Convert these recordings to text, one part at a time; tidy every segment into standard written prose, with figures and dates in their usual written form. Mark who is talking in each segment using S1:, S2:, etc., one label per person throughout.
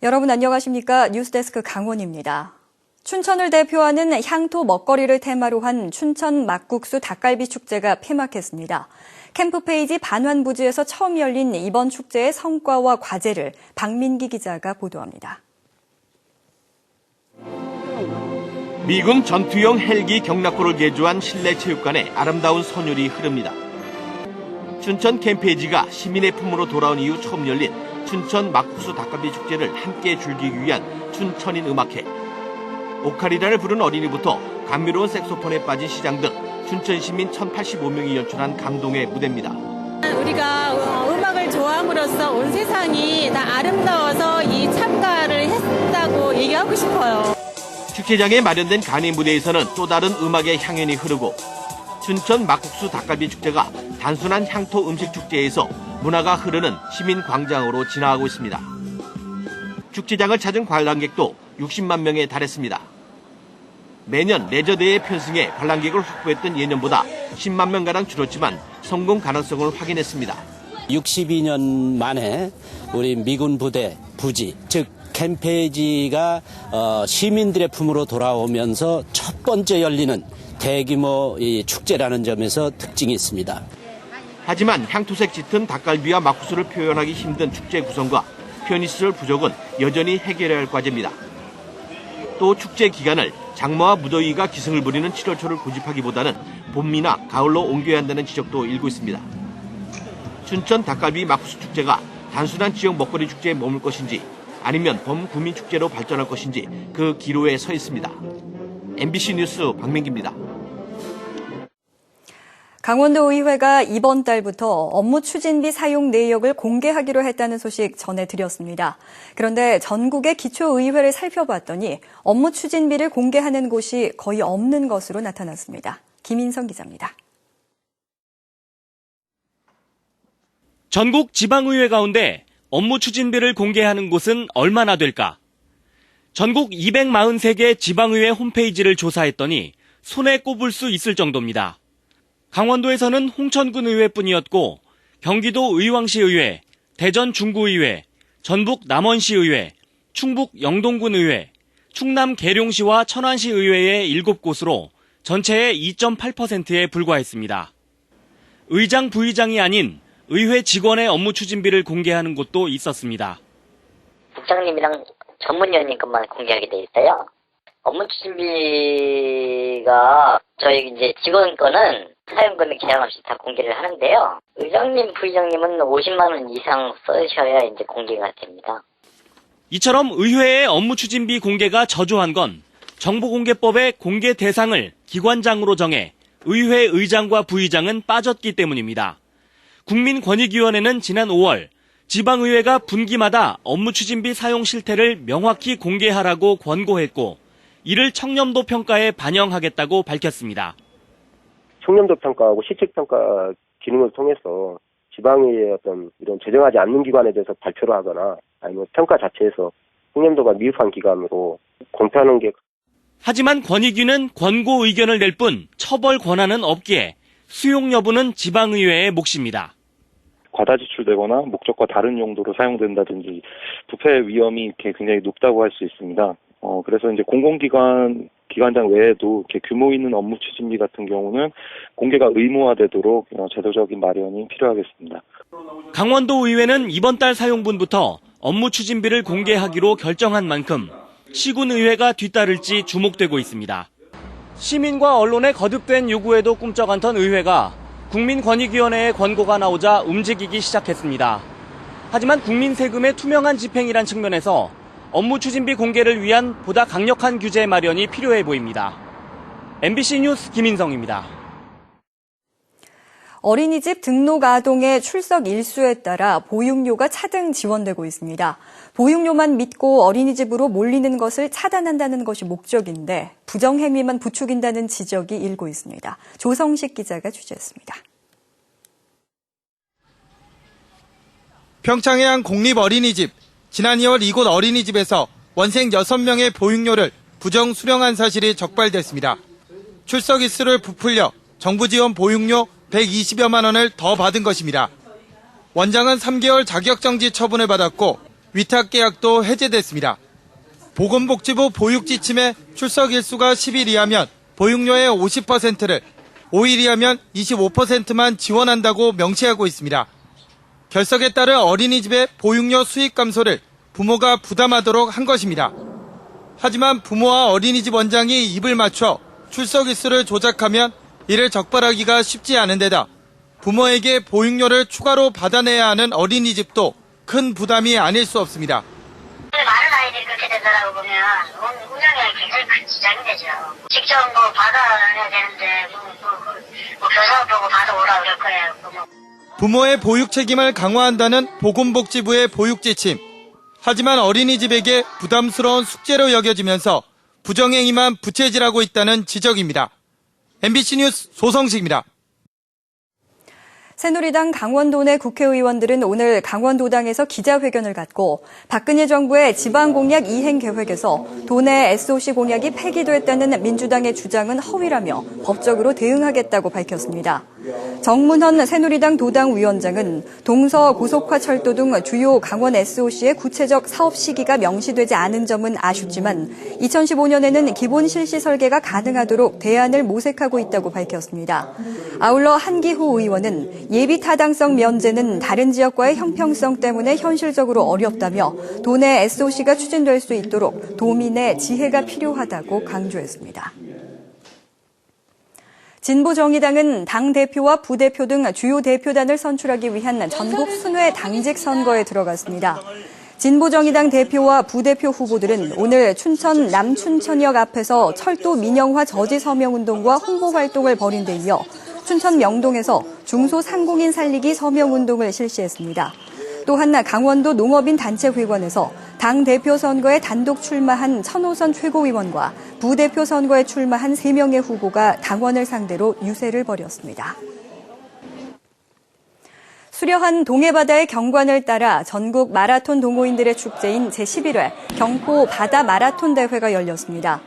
S1: 여러분 안녕하십니까? 뉴스데스크 강원입니다. 춘천을 대표하는 향토 먹거리를 테마로 한 춘천 막국수 닭갈비 축제가 폐막했습니다. 캠프페이지 반환부지에서 처음 열린 이번 축제의 성과와 과제를 박민기 기자가 보도합니다.
S2: 미군 전투용 헬기 경락고를 개조한 실내 체육관에 아름다운 선율이 흐릅니다. 춘천 캠페이지가 시민의 품으로 돌아온 이후 처음 열린 춘천 막국수 닭갈비 축제를 함께 즐기기 위한 춘천인 음악회. 오카리나를 부른 어린이부터 감미로운 색소폰에 빠진 시장 등 춘천 시민 1,085명이 연출한 감동의 무대입니다.
S3: 우리가 음악을 좋아함으로써 온 세상이 다 아름다워서 이 참가를 했다고 얘기하고 싶어요.
S2: 축제장에 마련된 간이 무대에서는 또 다른 음악의 향연이 흐르고 춘천 막국수 닭갈비 축제가 단순한 향토 음식 축제에서 문화가 흐르는 시민 광장으로 진화하고 있습니다. 축제장을 찾은 관람객도 60만 명에 달했습니다. 매년 레저데이에 편승해 관람객을 확보했던 예년보다 10만 명가량 줄었지만 성공 가능성을 확인했습니다.
S4: 62년 만에 우리 미군 부대 부지, 즉 캠페이지가 시민들의 품으로 돌아오면서 첫 번째 열리는 대규모 축제라는 점에서 특징이 있습니다.
S2: 하지만 향토색 짙은 닭갈비와 막국수를 표현하기 힘든 축제 구성과 편의시설 부족은 여전히 해결해야 할 과제입니다. 또 축제 기간을 장마와 무더위가 기승을 부리는 7월 초를 고집하기보다는 봄이나 가을로 옮겨야 한다는 지적도 일고 있습니다. 춘천 닭갈비 막국수 축제가 단순한 지역 먹거리 축제에 머물 것인지 아니면 범국민 축제로 발전할 것인지 그 기로에 서 있습니다. MBC 뉴스 박민기입니다.
S1: 강원도 의회가 이번 달부터 업무 추진비 사용 내역을 공개하기로 했다는 소식 전해드렸습니다. 그런데 전국의 기초의회를 살펴봤더니 업무 추진비를 공개하는 곳이 거의 없는 것으로 나타났습니다. 김인성 기자입니다.
S5: 전국 지방의회 가운데 업무 추진비를 공개하는 곳은 얼마나 될까? 전국 243개 지방의회 홈페이지를 조사했더니 손에 꼽을 수 있을 정도입니다. 강원도에서는 홍천군 의회뿐이었고 경기도 의왕시 의회, 대전 중구의회, 전북 남원시 의회, 충북 영동군 의회, 충남 계룡시와 천안시 의회의 7곳으로 전체의 2.8%에 불과했습니다. 의장 부의장이 아닌 의회 직원의 업무 추진비를 공개하는 곳도 있었습니다.
S6: 국장님이랑 전문위원님 것만 공개하게 돼 있어요. 업무 추진비가 저희 이제 직원 거는 사용금액 제한 없이 다 공개를 하는데요. 의장님, 부의장님은 50만 원 이상 써셔야 이제 공개가 됩니다.
S5: 이처럼 의회의 업무 추진비 공개가 저조한 건 정보공개법의 공개 대상을 기관장으로 정해 의회 의장과 부의장은 빠졌기 때문입니다. 국민권익위원회는 지난 5월 지방의회가 분기마다 업무 추진비 사용 실태를 명확히 공개하라고 권고했고 이를 청렴도 평가에 반영하겠다고 밝혔습니다.
S7: 청렴도 평가하고 실책 평가 기능을 통해서 지방의회의 어떤 이런 제정하지 않는 기관에 대해서 발표를 하거나 아니면 평가 자체에서 청렴도가 미흡한 기관으로 공표하는 게.
S5: 하지만 권익위는 권고 의견을 낼 뿐 처벌 권한은 없기에 수용 여부는 지방의회의 몫입니다.
S8: 과다 지출되거나 목적과 다른 용도로 사용된다든지 부패 위험이 이렇게 굉장히 높다고 할 수 있습니다. 그래서 이제 기관장 외에도 이렇게 규모 있는 업무 추진비 같은 경우는 공개가 의무화되도록 제도적인 마련이 필요하겠습니다.
S5: 강원도 의회는 이번 달 사용분부터 업무 추진비를 공개하기로 결정한 만큼 시군의회가 뒤따를지 주목되고 있습니다. 시민과 언론의 거듭된 요구에도 꿈쩍 않던 의회가 국민권익위원회의 권고가 나오자 움직이기 시작했습니다. 하지만 국민 세금의 투명한 집행이란 측면에서 업무 추진비 공개를 위한 보다 강력한 규제 마련이 필요해 보입니다. MBC 뉴스 김인성입니다.
S1: 어린이집 등록 아동의 출석 일수에 따라 보육료가 차등 지원되고 있습니다. 보육료만 믿고 어린이집으로 몰리는 것을 차단한다는 것이 목적인데 부정행위만 부추긴다는 지적이 일고 있습니다. 조성식 기자가 취재했습니다.
S9: 평창의 한 공립어린이집. 지난 2월 이곳 어린이집에서 원생 6명의 보육료를 부정 수령한 사실이 적발됐습니다. 출석 일수를 부풀려 정부 지원 보육료 120여만 원을 더 받은 것입니다. 원장은 3개월 자격정지 처분을 받았고 위탁 계약도 해제됐습니다. 보건복지부 보육지침에 출석 일수가 10일 이하면 보육료의 50%를, 5일 이하면 25%만 지원한다고 명시하고 있습니다. 결석에 따른 어린이집의 보육료 수익 감소를 부모가 부담하도록 한 것입니다. 하지만 부모와 어린이집 원장이 입을 맞춰 출석 일수를 조작하면 이를 적발하기가 쉽지 않은 데다 부모에게 보육료를 추가로 받아내야 하는 어린이집도 큰 부담이 아닐 수 없습니다.
S10: 많은 아이들이 그렇게 된다고 보면 운영에 굉장히 큰 지장이 되죠. 직접 받아내야 되는데 교사 보고 받아오라 그럴 거예요.
S9: 부모의 보육 책임을 강화한다는 보건복지부의 보육지침. 하지만 어린이집에게 부담스러운 숙제로 여겨지면서 부정행위만 부채질하고 있다는 지적입니다. MBC 뉴스 소성식입니다.
S1: 새누리당 강원도 내 국회의원들은 오늘 강원도당에서 기자회견을 갖고 박근혜 정부의 지방공약 이행 계획에서 도내 SOC 공약이 폐기됐다는 민주당의 주장은 허위라며 법적으로 대응하겠다고 밝혔습니다. 정문헌 새누리당 도당위원장은 동서 고속화철도 등 주요 강원 SOC의 구체적 사업 시기가 명시되지 않은 점은 아쉽지만 2015년에는 기본 실시 설계가 가능하도록 대안을 모색하고 있다고 밝혔습니다. 아울러 한기호 의원은 예비 타당성 면제는 다른 지역과의 형평성 때문에 현실적으로 어렵다며 도내 SOC가 추진될 수 있도록 도민의 지혜가 필요하다고 강조했습니다. 진보정의당은 당대표와 부대표 등 주요 대표단을 선출하기 위한 전국 순회 당직 선거에 들어갔습니다. 진보정의당 대표와 부대표 후보들은 오늘 춘천 남춘천역 앞에서 철도 민영화 저지 서명운동과 홍보활동을 벌인 데 이어 춘천 명동에서 중소상공인 살리기 서명운동을 실시했습니다. 또한 강원도 농업인 단체회관에서 당대표 선거에 단독 출마한 천호선 최고위원과 부대표 선거에 출마한 3명의 후보가 당원을 상대로 유세를 벌였습니다. 수려한 동해바다의 경관을 따라 전국 마라톤 동호인들의 축제인 제11회 경포 바다 마라톤 대회가 열렸습니다.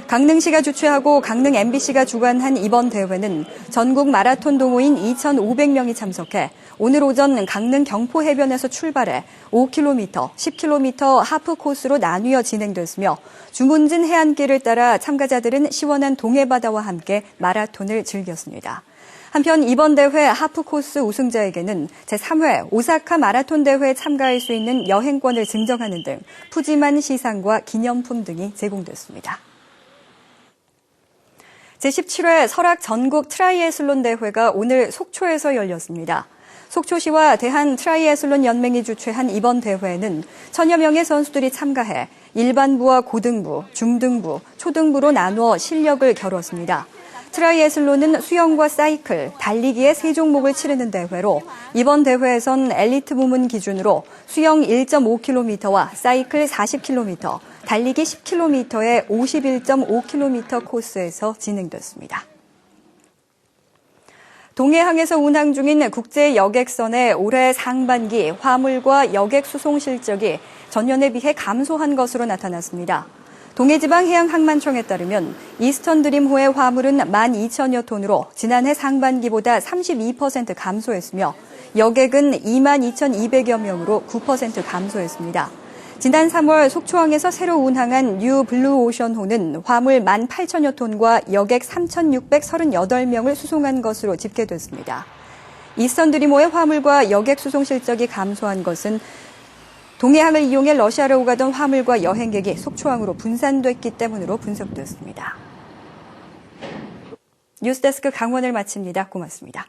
S1: 강릉시가 주최하고 강릉 MBC가 주관한 이번 대회는 전국 마라톤 동호인 2,500명이 참석해 오늘 오전 강릉 경포 해변에서 출발해 5km, 10km 하프 코스로 나뉘어 진행됐으며 주문진 해안길을 따라 참가자들은 시원한 동해바다와 함께 마라톤을 즐겼습니다. 한편 이번 대회 하프 코스 우승자에게는 제3회 오사카 마라톤 대회에 참가할 수 있는 여행권을 증정하는 등 푸짐한 시상과 기념품 등이 제공됐습니다. 제17회 설악 전국 트라이애슬론 대회가 오늘 속초에서 열렸습니다. 속초시와 대한 트라이애슬론 연맹이 주최한 이번 대회에는 1000여 명의 선수들이 참가해 일반부와 고등부, 중등부, 초등부로 나누어 실력을 겨뤘습니다. 트라이애슬론은 수영과 사이클, 달리기의 3종목을 치르는 대회로 이번 대회에선 엘리트 부문 기준으로 수영 1.5km와 사이클 40km, 달리기 10km의 51.5km 코스에서 진행됐습니다. 동해항에서 운항 중인 국제 여객선의 올해 상반기 화물과 여객 수송 실적이 전년에 비해 감소한 것으로 나타났습니다. 동해지방해양항만청에 따르면 이스턴 드림호의 화물은 12,000여 톤으로 지난해 상반기보다 32% 감소했으며 여객은 22,200여 명으로 9% 감소했습니다. 지난 3월 속초항에서 새로 운항한 뉴 블루오션호는 화물 18,000여 톤과 여객 3,638명을 수송한 것으로 집계됐습니다. 이스턴 드림호의 화물과 여객 수송 실적이 감소한 것은 동해항을 이용해 러시아로 오가던 화물과 여행객이 속초항으로 분산됐기 때문으로 분석됐습니다. 뉴스데스크 강원을 마칩니다. 고맙습니다.